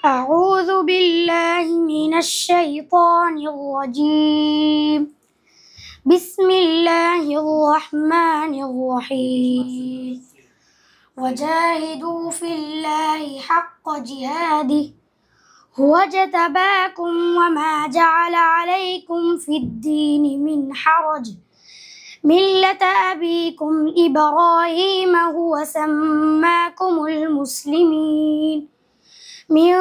أعوذ بالله من الشيطان الرجيم. بسم الله الرحمن الرحيم. وجاهدوا في الله حق جهاده هو اجتباكم وما جعل عليكم في الدين من حرج ملة أبيكم إبراهيم هو سماكم المسلمين من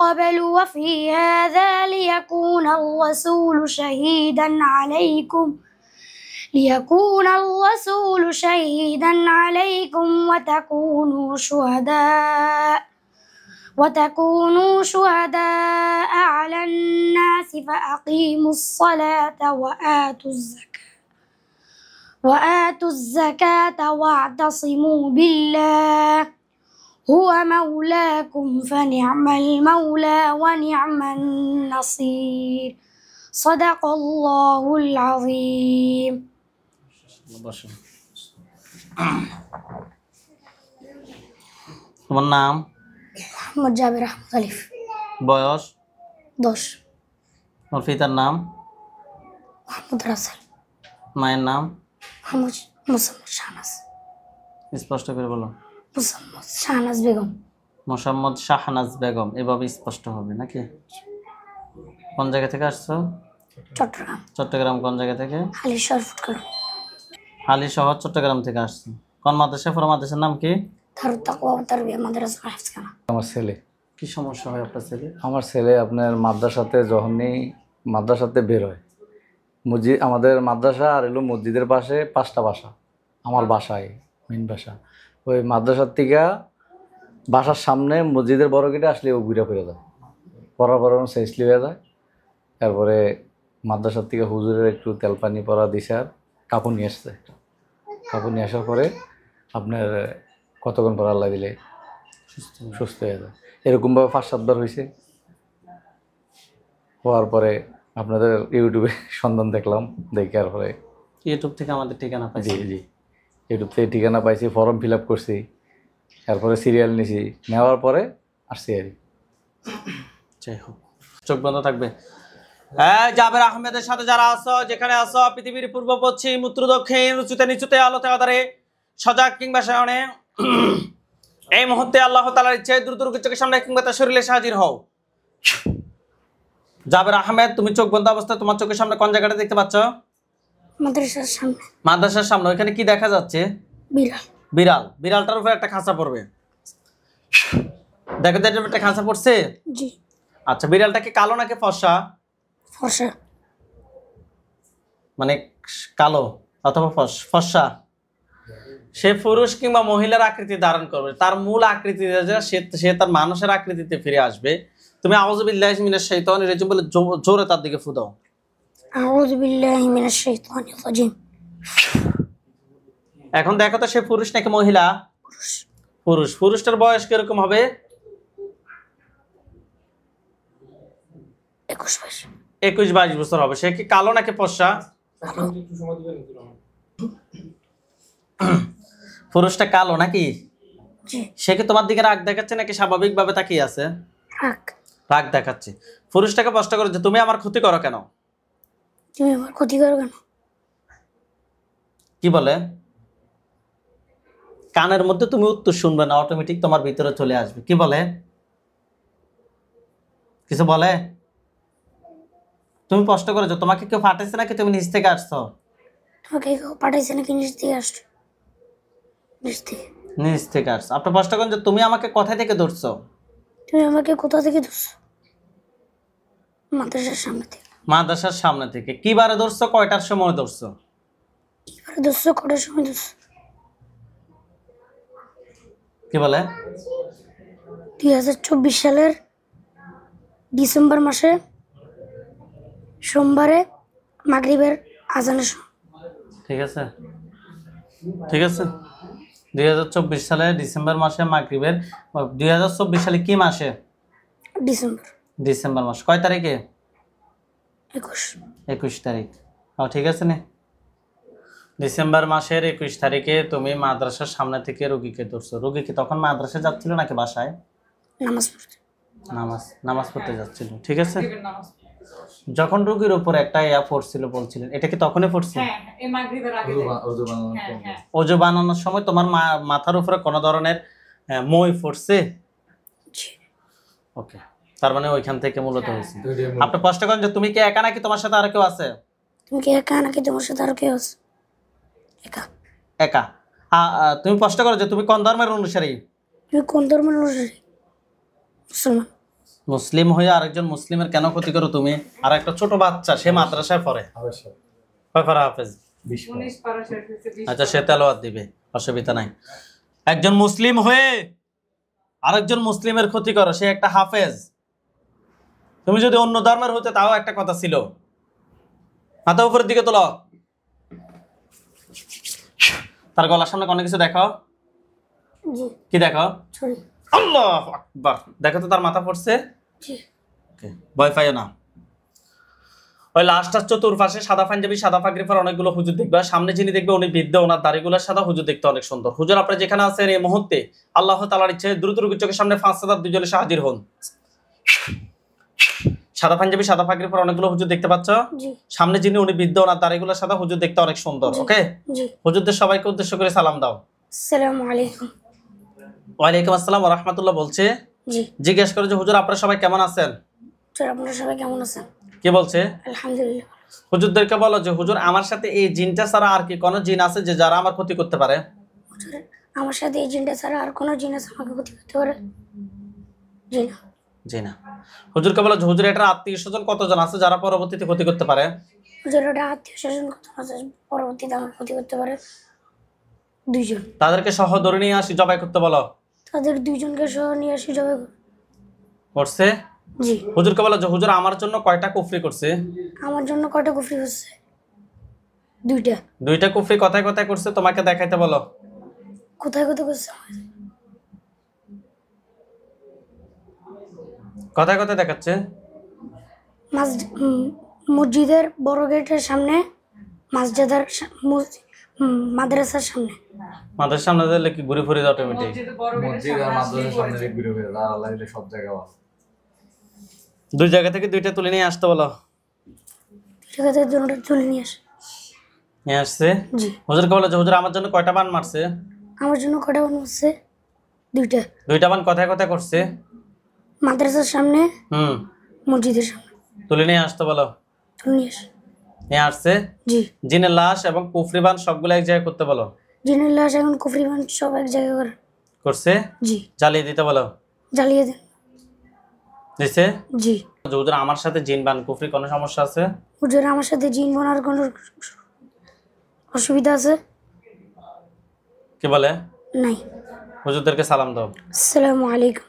قبل وفي هذا ليكون الرسول شهيدا عليكم وتكونوا شهداء على الناس فأقيموا الصلاة وآتوا الزكاة واعتصموا بالله هو مولاكم فنعم المولى ونعم النصير صدق الله العظيم. তোমার নাম? মোহাম্মদ জাবের আহমদ আলিফ। বয়স? 10। তোমার পিতার নাম? মোহাম্মদ রাসেল। মায়ের নাম? মোসাম্মদ শাহনাজ। স্পষ্ট করে বলো। মোসাম্মদ শাহনাজ বেগম। মোসাম্মদ শাহনাজ বেগম, এভাবে স্পষ্ট হবে নাকি? কোন জায়গা থেকে আসছো? চট্টগ্রাম। চট্টগ্রাম কোন জায়গা থেকে? হালিশহর ফুটকল। হালিশহর চট্টগ্রাম থেকে আসছো। কোন মাদ্রাসা? পুরো মাদ্রাসার নাম কি? দারুত তাকওয়া ওয়া তারবিয়া মাদ্রাসা হাফিজখানা। আমার ছেলে। কি সমস্যা হয় আপনার ছেলে? আমার ছেলে আপনার মাদ্রাসাতে বের হয়, আমাদের মাদ্রাসা আর এলো মসজিদের পাশে 5টা বাসা, আমার বাসায় মেন বাসা। ওই মাদ্রাসার থেকে বাসার সামনে মসজিদের বড় গেটে আসলে ও ঘুরে ফিরে যায়, পড়ার পর সেসলি হয়ে যায়। তারপরে মাদ্রাসার থেকে হুজুরের একটু তেল পানি পরা দিছে আর কাপড় নিয়ে আসছে। কাপড় নিয়ে আসার পরে আপনার কতক্ষণ পর আল্লাহ দিলে সুস্থ হয়ে যায়। এরকমভাবে 5-7 বার হয়েছে। হওয়ার পরে আপনাদের ইউটিউবে সন্ধান দেখলাম, দেখার পরে ইউটিউব থেকে আমাদের ঠিকানা পাইছি। জি ইউটিউব থেকে ঠিকানা পাইছি, ফর্ম ফিল আপ করছি, তারপরে সিরিয়াল নিছি, নেওয়ার পরে আসছি আর যাই হোক, চোখ বন্ধ থাকবে। জাবের আহমেদের সাথে যারা আছো, যেখানে আছো, পৃথিবীর পূর্ব পশ্চিম উত্তর দক্ষিণ উঁচুতে নিচুতে আলোতে আধারে সজাগ কিংবা শয়নে এই মুহূর্তে আল্লাহ তাআলার ইচ্ছে দূর দূর চোখের সামনে কিংবা তার শরীরে হাজির হও। জাবের আহমেদ, তুমি চোখ বন্ধ অবস্থায় তোমার চোখের সামনে কোন জায়গাটা দেখতে পাচ্ছ? মাদ্রাসার সামনে। মাদ্রাসার সামনে। ওইখানে কি দেখা যাচ্ছে? বিড়াল। বিড়ালটার উপরে একটা খাঁচা পড়বে। দেখো তো একটা খাঁচা পড়ছে। জি। আচ্ছা, বিড়ালটা কি কালো নাকি ফর্সা? ফর্সা। মানে কালো অথবা ফর্সা। সে পুরুষ কিংবা মহিলার আকৃতি ধারণ করবে, তার মূল আকৃতি সে তার মানুষের আকৃতিতে ফিরে আসবে। তুমি আউযু বিল্লাহি মিনাশ শাইতানির রাজিম বলে জোরে তার দিকে ফু দাও। আউযু বিল্লাহি মিনাশ শাইতানির রাজিম। এখন দেখো তো সে পুরুষ নাকি মহিলা? পুরুষ। পুরুষটার বয়স কিরকম হবে? 21-22 বছর হবে। সে কি কালো নাকি ফর্সা? পুরুষটা কালো নাকি? সে কি তোমার দিকে রাগ দেখাচ্ছে নাকি স্বাভাবিকভাবে তাকিয়ে আছে? রাগ দেখাচ্ছে। পুরুষটাকে প্রশ্ন করো যে তুমি আমার ক্ষতি করো কেন? কি বলে? কানের মধ্যে তুমি উত্তর শুনবে না, অটোমেটিক তোমার ভিতরে চলে আসবে। কি বলে? কিছু বলে? তুমি প্রশ্ন করেছো তোমাকে কেউ পাঠাইছে নাকি তুমি নিজ থেকে আসছো? তোমাকে কেউ পাঠাইছে নাকি নিজ থেকে আসছো? নিজ থেকে আসছো। আপনি প্রশ্ন করেন যে তুমি আমাকে কোথা থেকে ধরছো? তুমি আমাকে কোথা থেকে ধরছো? মাদ্রাসার সামনে থেকে। মাদ্রাসার সামনে থেকে। কিবারে ধরছো? কয়টার সময় ধরছো? কিবারে ধরছো? কয়টার সময় ধরছো? কি বলে? 2024 সালের ডিসেম্বর মাসে সোমবারে মাগরিবের আজানের সময়। ঠিক আছে, ঠিক আছে। 2024 সালে ডিসেম্বর মাসে মাগরিবের। 2024 সালে কি মাসে? ডিসেম্বর মাস। কয় তারিখে? 21 তারিখ। ঠিক আছে না? ডিসেম্বর মাসের 21 তারিখে তুমি মাদ্রাসার সামনে থেকে রোগীকে ধরছো। রোগী কি তখন মাদ্রাসায় যাচ্ছিল নাকি বাসায়? নামাজ পড়তে যাচ্ছিল, ঠিক আছে। যখন রোগীর উপর একটা ইয়া পড়ছিল বলছিলেন, এটা কি তখনই পড়ছিল? ওযু বানানোর সময় তোমার মাথার উপরে কোনো ধরনের মই পড়ছে? ওকে, তার মানে ওইখান থেকে মূলত হয়েছে। আপনি প্রশ্ন করেন যে তুমি কি একা নাকি তোমার সাথে আর কেউ আছে? তুমি কি একা নাকি তোমার সাথে আর কেউ আছে? একা। একা। তুমি প্রশ্ন করো যে তুমি কোন ধর্মের অনুসারী? তুমি কোন ধর্মের অনুসারী? মুসলমান। মুসলিম হয়ে আরেকজন মুসলিমের কেন ক্ষতি করো তুমি? আর একটা ছোট বাচ্চা, সে মাদ্রাসায় পড়ে, হাফেজ। আচ্ছা, সে তেলাওয়াত দিবে, অসুবিধা নাই। একজন মুসলিম হয়ে আরেকজন মুসলিমের ক্ষতি করো, সে একটা হাফেজ। তুমি যদি অন্য ধর্মের হতে তাও একটা কথা ছিল। মাথা উপরের দিকে তোলো। তার গলার সামনে কোনো কিছু দেখো? জি। কি দেখো? ছুরি। আল্লাহু আকবার। দেখো তো তার মাথা পড়ছে? জি। ওকে, ভয় পাইও না। ওই লাস্টটা চতুর্পাশে সাদা পাঞ্জাবি, সাদা পাগড়ি পরা অনেকগুলো হুজুর দেখবে। সামনে যিনি দেখবে উনি বৃদ্ধ, ওনার দাড়িগুলো সাদা, হুজুর দেখতে অনেক সুন্দর। হুজুর আপনি যেখানে আছেন এই মুহূর্তে আল্লাহ তাআলার ইচ্ছে দ্রুত রোগীর চোখের সামনে 5,000 দুজনে হাজির হন। সাদা পাঞ্জাবি, সাদা পাগড়ি পরা অনেকগুলো হুজুর দেখতে পাচ্ছ? জি। সামনে যিনি উনি বৃদ্ধ, ওনার দাড়িগুলো সাদা, হুজুর দেখতে অনেক সুন্দর। ওকে, জি। হুজুরদের সবাইকে উদ্দেশ্য করে সালাম দাও। আসসালামু আলাইকুম। ওয়ালাইকুম আসসালাম ওয়া রাহমাতুল্লাহ বলছে। জি। জিজ্ঞেস করে যে হুজুর আপনারা সবাই কেমন আছেন? স্যার আপনারা সবাই কেমন আছেন? কি বলছে? আলহামদুলিল্লাহ। হুজুরদেরকে বলো যে হুজুর আমার সাথে এই জিনটা ছাড়া আর কি কোনো জিন আছে যে যারা আমার ক্ষতি করতে পারে? হুজুর আমার সাথে এই জিনটা ছাড়া আর কোনো জিন আছে আমাকে ক্ষতি করতে পারে? জি না। জি না। হুজুরকে বলো যে হুজুর এটার আত্মীয় স্বজন কতজন আছে যারা পরবর্তীতে ক্ষতি করতে পারে? হুজুর এটা আত্মীয় স্বজন কত আছে পরবর্তীতে আমার ক্ষতি করতে পারে? 2 জন। তাদেরকে সহ ধরে নিয়ে আসি, জবাই করতে বলো। তাদের 2 জনকে সহ নিয়ে আসি জবাই করছে? জি। হুজুরকে বলো যে হুজুর আমার জন্য কয়টা কুফরি করছে? আমার জন্য কয়টা কুফরি হচ্ছে? 2টা। 2টা কুফরি কথায় কথায় করছে, তোমাকে দেখাইতে বলো। কোথায় কোথায় করছে? কথায় কথায় দেখাচ্ছে। মসজিদের বড় গেটের সামনে, মাদ্রাসার সামনে। মাদ্রাসার সামনে দিলে কি ঘুরে ফিরে অটোমেটিক? মসজিদ আর মাদ্রাসার সামনে ঘুরে ফিরে আর লাগলে সব জায়গা ভালো। 2 জায়গা থেকে 2টা তুলে নিয়ে আসতে বলো। ঠিক আছে, দুটোটা তুলে নিয়ে আসে। নিয়ে আসছে? জি। হুজুরকে বলো যে হুজুর আমার জন্য কয়টা বান মারছে? আমার জন্য কয়টা বান হচ্ছে? 2টা। 2টা বান কথায় কথায় করছে? মাদ্রাসার সামনে, মসজিদের সামনে। তুলে নিয়ে আসতে বলো। তুলে নিয়ে আসে। নিয়ে আসছে? জি। জিনের লাশ এবং কুফরি বান সবগুলো এক জায়গায় করতে বলো। জিনের লাশ এখন কুফরি বান সব এক জায়গায় করে। করছে? জি। জ্বালিয়ে দিতে বলো। জ্বালিয়ে দেন। দিছে? জি। হুজুর আমার সাথে জিন বান কুফরি কোনো সমস্যা আছে? হুজুর আমার সাথে জিন বানার কোনো অসুবিধা আছে? কি বলে? নাই। হুজুরদেরকে সালাম দাও। আসসালামু আলাইকুম।